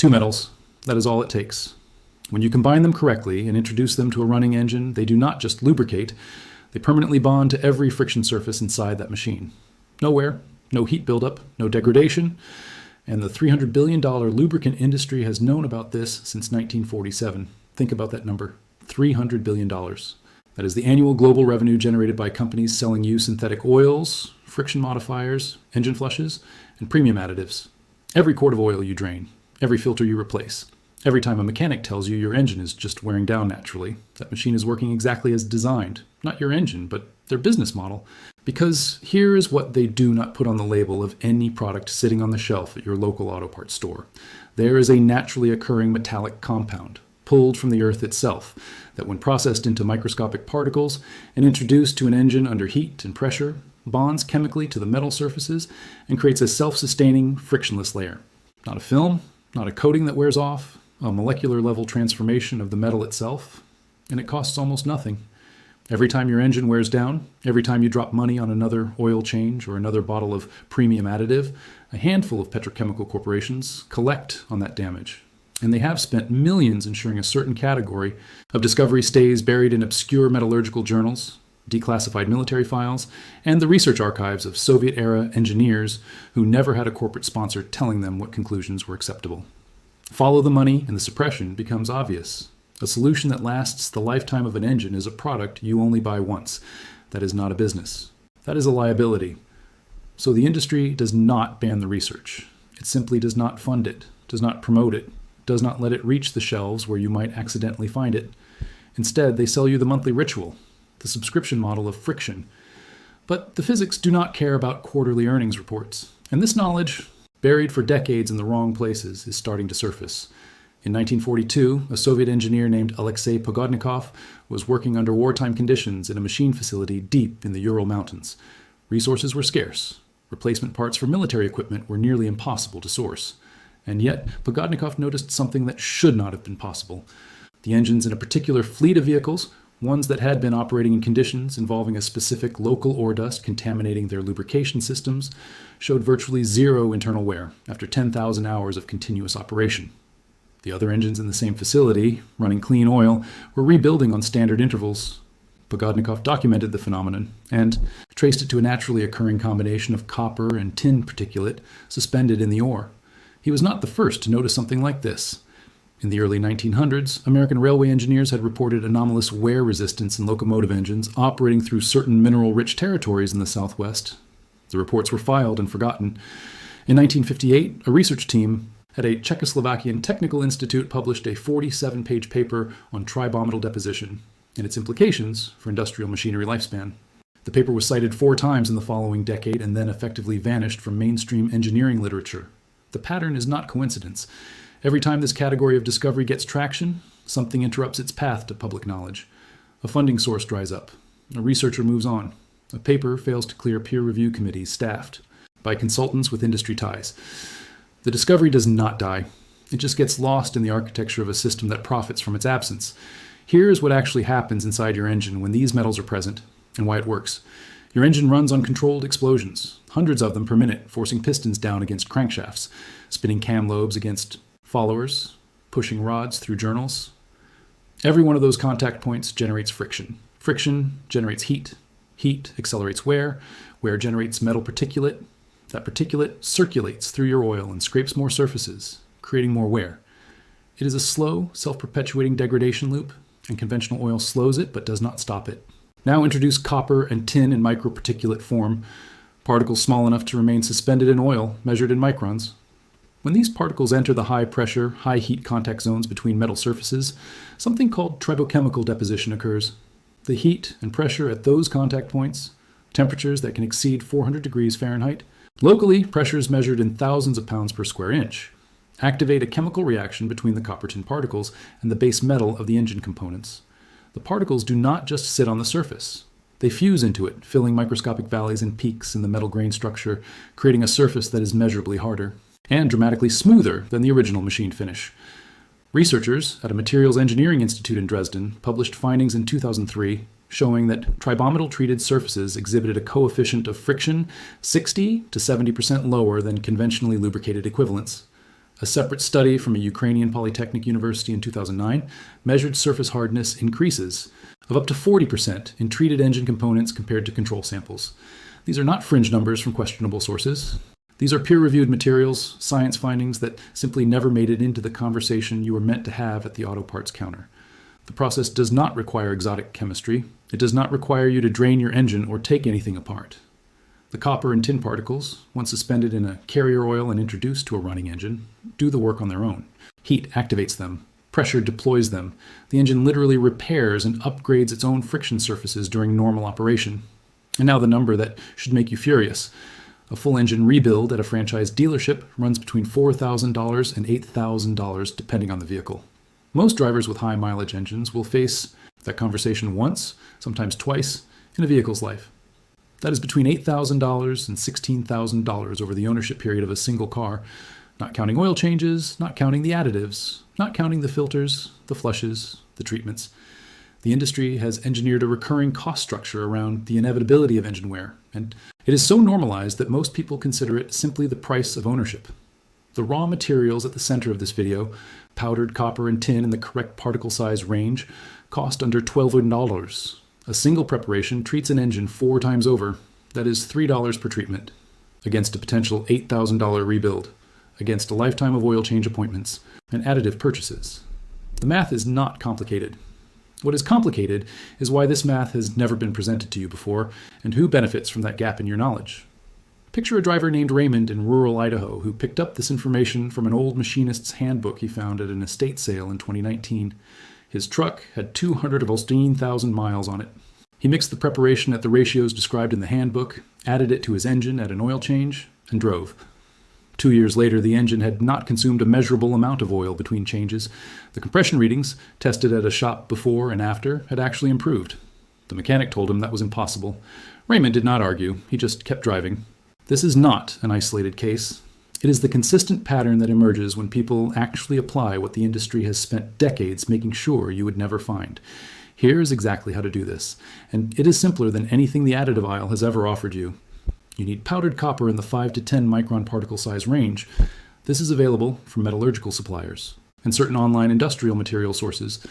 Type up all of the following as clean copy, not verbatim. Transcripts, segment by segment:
Two metals, that is all it takes. When you combine them correctly and introduce them to a running engine, they do not just lubricate, they permanently bond to every friction surface inside that machine. No wear, no heat buildup, no degradation, and the $300 billion lubricant industry has known about this since 1947. Think about that number, $300 billion. That is the annual global revenue generated by companies selling you synthetic oils, friction modifiers, engine flushes, and premium additives. Every quart of oil you drain, every filter you replace, every time a mechanic tells you your engine is just wearing down naturally, that machine is working exactly as designed. Not your engine, but their business model. Because here is what they do not put on the label of any product sitting on the shelf at your local auto parts store. There is a naturally occurring metallic compound, pulled from the earth itself, that when processed into microscopic particles and introduced to an engine under heat and pressure, bonds chemically to the metal surfaces and creates a self-sustaining, frictionless layer. Not a film, not a coating that wears off, a molecular level transformation of the metal itself, and it costs almost nothing. Every time your engine wears down, every time you drop money on another oil change or another bottle of premium additive, a handful of petrochemical corporations collect on that damage. And they have spent millions ensuring a certain category of discovery stays buried in obscure metallurgical journals, declassified military files, and the research archives of Soviet-era engineers who never had a corporate sponsor telling them what conclusions were acceptable. Follow the money and the suppression becomes obvious. A solution that lasts the lifetime of an engine is a product you only buy once. That is not a business. That is a liability. So the industry does not ban the research. It simply does not fund it, does not promote it, does not let it reach the shelves where you might accidentally find it. Instead, they sell you the monthly ritual, the subscription model of friction. But the physics do not care about quarterly earnings reports. And this knowledge, buried for decades in the wrong places, is starting to surface. In 1942, a Soviet engineer named Alexei Pogodnikov was working under wartime conditions in a machine facility deep in the Ural Mountains. Resources were scarce. Replacement parts for military equipment were nearly impossible to source. And yet, Pogodnikov noticed something that should not have been possible. The engines in a particular fleet of vehicles, ones that had been operating in conditions involving a specific local ore dust contaminating their lubrication systems, showed virtually zero internal wear after 10,000 hours of continuous operation. The other engines in the same facility, running clean oil, were rebuilding on standard intervals. Pogodnikov documented the phenomenon and traced it to a naturally occurring combination of copper and tin particulate suspended in the ore. He was not the first to notice something like this. In the early 1900s, American railway engineers had reported anomalous wear resistance in locomotive engines operating through certain mineral-rich territories in the Southwest. The reports were filed and forgotten. In 1958, a research team at a Czechoslovakian technical institute published a 47-page paper on tribometal deposition and its implications for industrial machinery lifespan. The paper was cited 4 times in the following decade and then effectively vanished from mainstream engineering literature. The pattern is not coincidence. Every time this category of discovery gets traction, something interrupts its path to public knowledge. A funding source dries up. A researcher moves on. A paper fails to clear peer review committees staffed by consultants with industry ties. The discovery does not die. It just gets lost in the architecture of a system that profits from its absence. Here is what actually happens inside your engine when these metals are present, and why it works. Your engine runs on controlled explosions, hundreds of them per minute, forcing pistons down against crankshafts, spinning cam lobes against followers, pushing rods through journals. Every one of those contact points generates friction. Friction generates heat. Heat accelerates wear. Wear generates metal particulate. That particulate circulates through your oil and scrapes more surfaces, creating more wear. It is a slow, self-perpetuating degradation loop, and conventional oil slows it but does not stop it. Now introduce copper and tin in microparticulate form, particles small enough to remain suspended in oil, measured in microns. When these particles enter the high-pressure, high-heat contact zones between metal surfaces, something called tribochemical deposition occurs. The heat and pressure at those contact points, temperatures that can exceed 400 degrees Fahrenheit, locally, pressures measured in thousands of pounds per square inch, activate a chemical reaction between the copper-tin particles and the base metal of the engine components. The particles do not just sit on the surface. They fuse into it, filling microscopic valleys and peaks in the metal grain structure, creating a surface that is measurably harder and dramatically smoother than the original machine finish. Researchers at a materials engineering institute in Dresden published findings in 2003 showing that tribometal-treated surfaces exhibited a coefficient of friction 60 to 70% lower than conventionally lubricated equivalents. A separate study from a Ukrainian Polytechnic University in 2009 measured surface hardness increases of up to 40% in treated engine components compared to control samples. These are not fringe numbers from questionable sources. These are peer-reviewed materials, science findings that simply never made it into the conversation you were meant to have at the auto parts counter. The process does not require exotic chemistry. It does not require you to drain your engine or take anything apart. The copper and tin particles, once suspended in a carrier oil and introduced to a running engine, do the work on their own. Heat activates them. Pressure deploys them. The engine literally repairs and upgrades its own friction surfaces during normal operation. And now the number that should make you furious. A full engine rebuild at a franchise dealership runs between $4,000 and $8,000 depending on the vehicle. Most drivers with high mileage engines will face that conversation once, sometimes twice, in a vehicle's life. That is between $8,000 and $16,000 over the ownership period of a single car, not counting oil changes, not counting the additives, not counting the filters, the flushes, the treatments. The industry has engineered a recurring cost structure around the inevitability of engine wear, and it is so normalized that most people consider it simply the price of ownership. The raw materials at the center of this video, powdered copper and tin in the correct particle size range, cost under $1,200. A single preparation treats an engine 4 times over, that is $3 per treatment, against a potential $8,000 rebuild, against a lifetime of oil change appointments and additive purchases. The math is not complicated. What is complicated is why this math has never been presented to you before, and who benefits from that gap in your knowledge. Picture a driver named Raymond in rural Idaho who picked up this information from an old machinist's handbook he found at an estate sale in 2019. His truck had 215,000 miles on it. He mixed the preparation at the ratios described in the handbook, added it to his engine at an oil change, and drove. 2 years later, the engine had not consumed a measurable amount of oil between changes. The compression readings, tested at a shop before and after, had actually improved. The mechanic told him that was impossible. Raymond did not argue. He just kept driving. This is not an isolated case. It is the consistent pattern that emerges when people actually apply what the industry has spent decades making sure you would never find. Here is exactly how to do this, and it is simpler than anything the additive aisle has ever offered you. You need powdered copper in the 5 to 10 micron particle size range. This is available from metallurgical suppliers and certain online industrial material sources.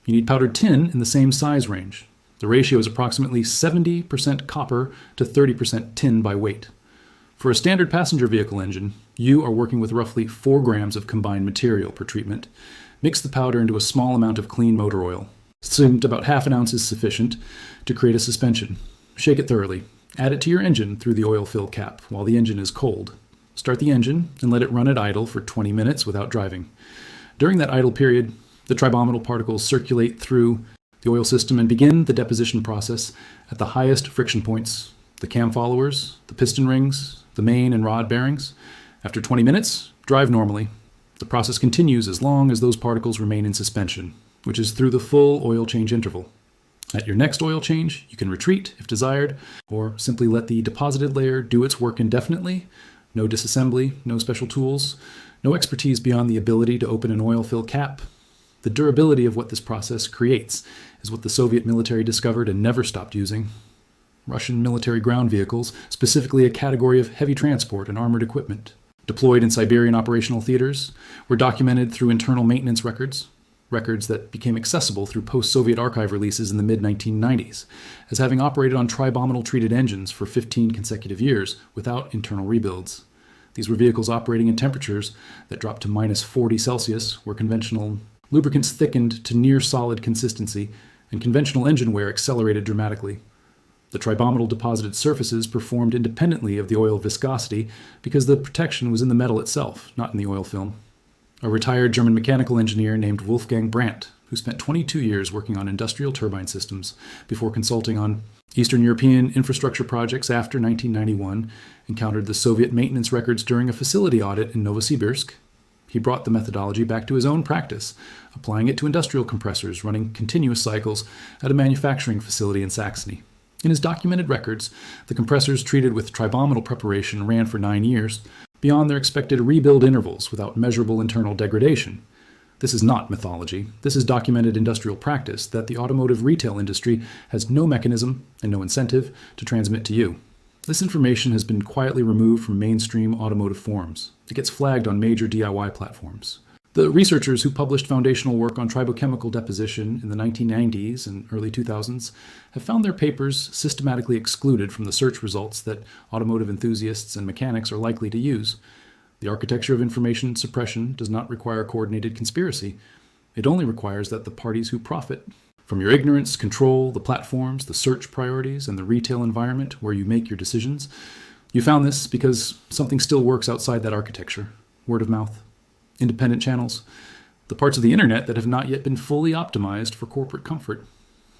You need powdered tin in the same size range. The ratio is approximately 70% copper to 30% tin by weight. For a standard passenger vehicle engine, you are working with roughly 4 grams of combined material per treatment. Mix the powder into a small amount of clean motor oil. Assumed about half an ounce is sufficient to create a suspension. Shake it thoroughly. Add it to your engine through the oil fill cap while the engine is cold. Start the engine and let it run at idle for 20 minutes without driving. During that idle period, the tribominal particles circulate through the oil system and begin the deposition process at the highest friction points, the cam followers, the piston rings, the main and rod bearings. After 20 minutes, drive normally. The process continues as long as those particles remain in suspension, which is through the full oil change interval. At your next oil change, you can retreat if desired, or simply let the deposited layer do its work indefinitely. No disassembly, no special tools, no expertise beyond the ability to open an oil fill cap. The durability of what this process creates is what the Soviet military discovered and never stopped using. Russian military ground vehicles, specifically a category of heavy transport and armored equipment, deployed in Siberian operational theaters, were documented through internal maintenance records that became accessible through post-Soviet archive releases in the mid-1990s, as having operated on tribominal treated engines for 15 consecutive years without internal rebuilds. These were vehicles operating in temperatures that dropped to minus 40 Celsius, where conventional lubricants thickened to near solid consistency, and conventional engine wear accelerated dramatically. The tribominal deposited surfaces performed independently of the oil viscosity because the protection was in the metal itself, not in the oil film. A retired German mechanical engineer named Wolfgang Brandt, who spent 22 years working on industrial turbine systems before consulting on Eastern European infrastructure projects after 1991, encountered the Soviet maintenance records during a facility audit in Novosibirsk. He brought the methodology back to his own practice, applying it to industrial compressors running continuous cycles at a manufacturing facility in Saxony. In his documented records, the compressors treated with tribominal preparation ran for 9 years, beyond their expected rebuild intervals without measurable internal degradation. This is not mythology. This is documented industrial practice that the automotive retail industry has no mechanism and no incentive to transmit to you. This information has been quietly removed from mainstream automotive forums. It gets flagged on major DIY platforms. The researchers who published foundational work on tribochemical deposition in the 1990s and early 2000s have found their papers systematically excluded from the search results that automotive enthusiasts and mechanics are likely to use. The architecture of information suppression does not require coordinated conspiracy. It only requires that the parties who profit from your ignorance control the platforms, the search priorities, and the retail environment where you make your decisions. You found this because something still works outside that architecture. Word of mouth. Independent channels, the parts of the internet that have not yet been fully optimized for corporate comfort.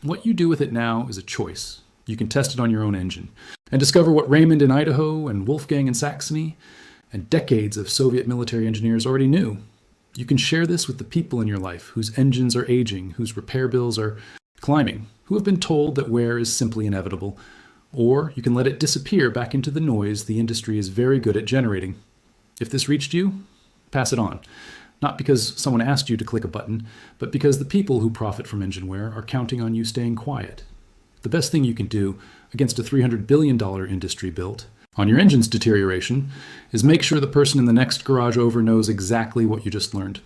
What you do with it now is a choice. You can test it on your own engine and discover what Raymond in Idaho and Wolfgang in Saxony and decades of Soviet military engineers already knew. You can share this with the people in your life whose engines are aging, whose repair bills are climbing, who have been told that wear is simply inevitable. Or you can let it disappear back into the noise the industry is very good at generating. If this reached you, pass it on. Not because someone asked you to click a button, but because the people who profit from engine wear are counting on you staying quiet. The best thing you can do against a $300 billion industry built on your engine's deterioration is make sure the person in the next garage over knows exactly what you just learned.